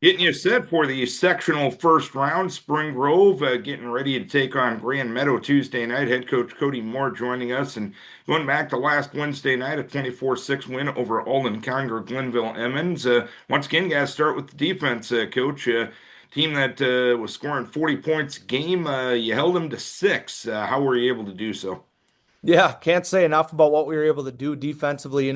Getting you set for the sectional first round. Spring Grove getting ready to take on Grand Meadow Tuesday night. Head coach Kody Moore joining us. And going back to last Wednesday night, a 24-6 win over Alden Conger Glenville Emmons. Once again, guys, start with the defense, coach. Team that was scoring 40 points a game. You held them to six. How were you able to do so? Yeah, can't say enough about what we were able to do defensively.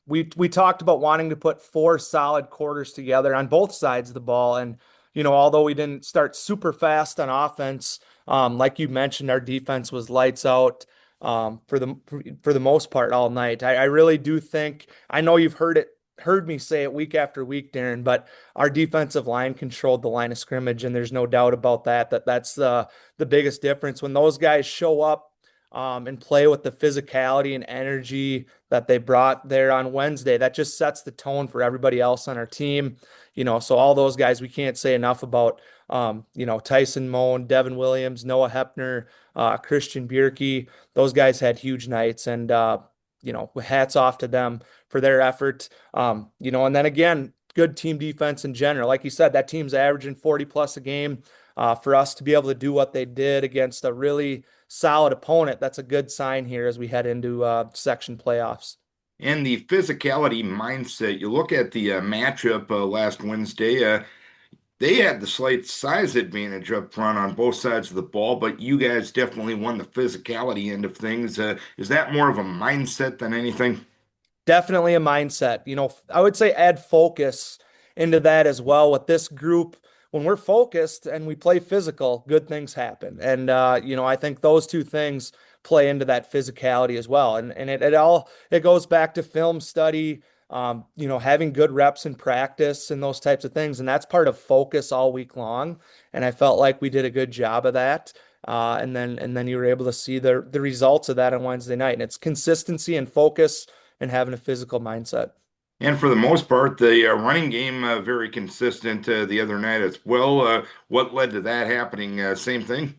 We talked about wanting to put four solid quarters together on both sides of the ball, and although we didn't start super fast on offense, like you mentioned, our defense was lights out for the most part all night. I really do think I know you've heard me say it week after week, Darren, but our defensive line controlled the line of scrimmage, and there's no doubt about that's the biggest difference when those guys show up and play with the physicality and energy that they brought there on Wednesday. That just sets the tone for everybody else on our team. So all those guys, we can't say enough about, Tyson Moan, Devin Williams, Noah Hepner, Christian Bierke. Those guys had huge nights, and, hats off to them for their effort. And then again, good team defense in general. Like you said, that team's averaging 40 plus a game. For us to be able to do what they did against a really solid opponent, that's a good sign here as we head into section playoffs. And the physicality mindset. You look at the matchup last Wednesday. They had the slight size advantage up front on both sides of the ball, but you guys definitely won the physicality end of things. Is that more of a mindset than anything? Definitely a mindset. I would say add focus into that as well with this group. When we're focused and we play physical, good things happen. And I think those two things play into that physicality as well. And it goes back to film study, having good reps in practice and those types of things. And that's part of focus all week long. And I felt like we did a good job of that. And then you were able to see the results of that on Wednesday night. And it's consistency and focus and having a physical mindset. And for the most part, the running game very consistent the other night as well. What led to that happening? Same thing.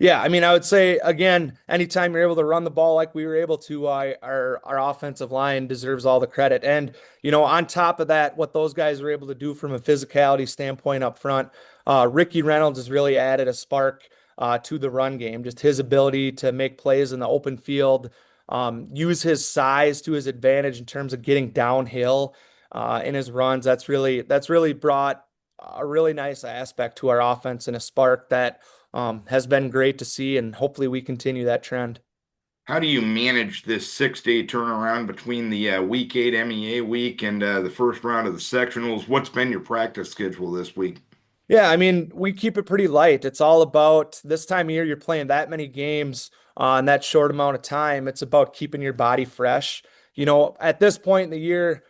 Yeah, I mean, I would say again, anytime you're able to run the ball like we were able to, our offensive line deserves all the credit. And on top of that, what those guys were able to do from a physicality standpoint up front, Ricky Reynolds has really added a spark to the run game. Just his ability to make plays in the open field, use his size to his advantage in terms of getting downhill in his runs. That's really brought a really nice aspect to our offense and a spark that has been great to see, and hopefully we continue that trend. How do you manage this 6 day turnaround between the week 8 MEA week and the first round of the sectionals? What's been your practice schedule this week? Yeah, I mean, we keep it pretty light. It's all about this time of year, you're playing that many games in that short amount of time. It's about keeping your body fresh. At this point in the year,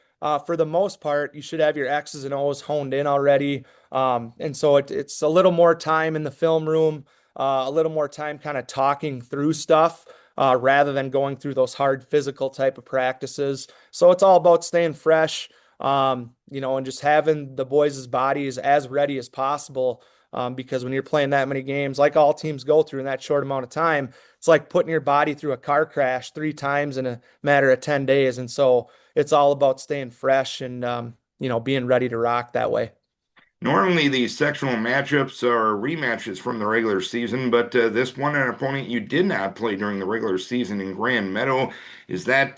for the most part, you should have your X's and O's honed in already. And so it's a little more time in the film room, a little more time kind of talking through stuff rather than going through those hard physical type of practices. So it's all about staying fresh, and just having the boys' bodies as ready as possible. Because when you're playing that many games, like all teams go through in that short amount of time, it's like putting your body through a car crash three times in a matter of 10 days. And so it's all about staying fresh and, being ready to rock that way. Normally, these sectional matchups are rematches from the regular season, but this one, an opponent you did not play during the regular season in Grand Meadow. Is that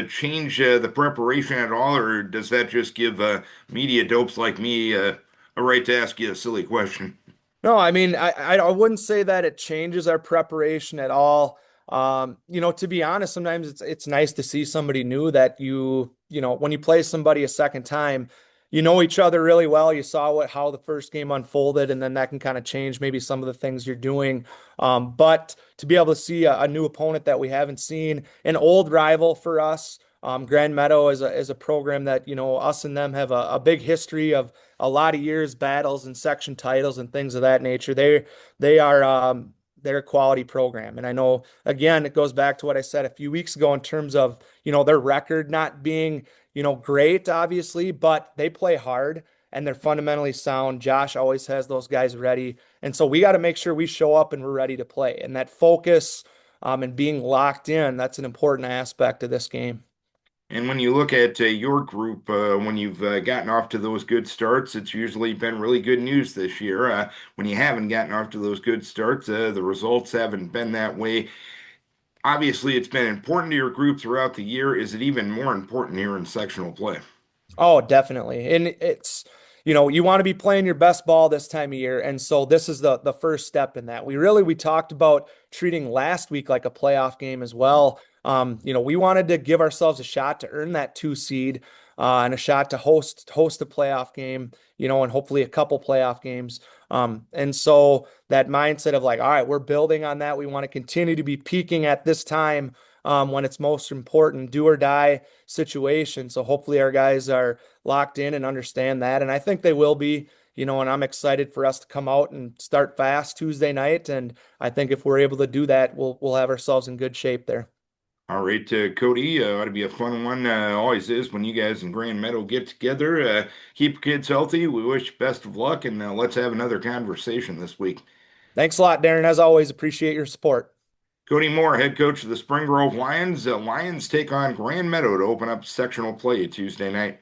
change the preparation at all, or does that just give media dopes like me a right to ask you a silly question? No, I mean, I wouldn't say that it changes our preparation at all. To be honest, sometimes it's nice to see somebody new that when you play somebody a second time, you know each other really well. You saw how the first game unfolded, and then that can kind of change maybe some of the things you're doing. But to be able to see a new opponent that we haven't seen, an old rival for us, Grand Meadow is a program that us and them have a big history of a lot of years, battles and section titles and things of that nature. They're a quality program. And I know again, it goes back to what I said a few weeks ago in terms of, their record not being, great, obviously, but they play hard and they're fundamentally sound. Josh always has those guys ready. And so we got to make sure we show up and we're ready to play. And that focus and being locked in, that's an important aspect of this game. And when you look at your group, when you've gotten off to those good starts, it's usually been really good news this year. When you haven't gotten off to those good starts, the results haven't been that way. Obviously, it's been important to your group throughout the year. Is it even more important here in sectional play? Oh, definitely. And you want to be playing your best ball this time of year. And so this is the first step in that. We talked about treating last week like a playoff game as well. We wanted to give ourselves a shot to earn that 2 seed, and a shot to host a playoff game, and hopefully a couple playoff games. And so that mindset of like, all right, we're building on that. We want to continue to be peaking at this time, when it's most important, do or die situation. So hopefully our guys are locked in and understand that. And I think they will be, and I'm excited for us to come out and start fast Tuesday night. And I think if we're able to do that, we'll have ourselves in good shape there. All right, Kody, ought to be a fun one. Always is when you guys in Grand Meadow get together. Keep kids healthy. We wish you best of luck, and let's have another conversation this week. Thanks a lot, Darren. As always, appreciate your support. Kody Moore, head coach of the Spring Grove Lions. Lions take on Grand Meadow to open up sectional play Tuesday night.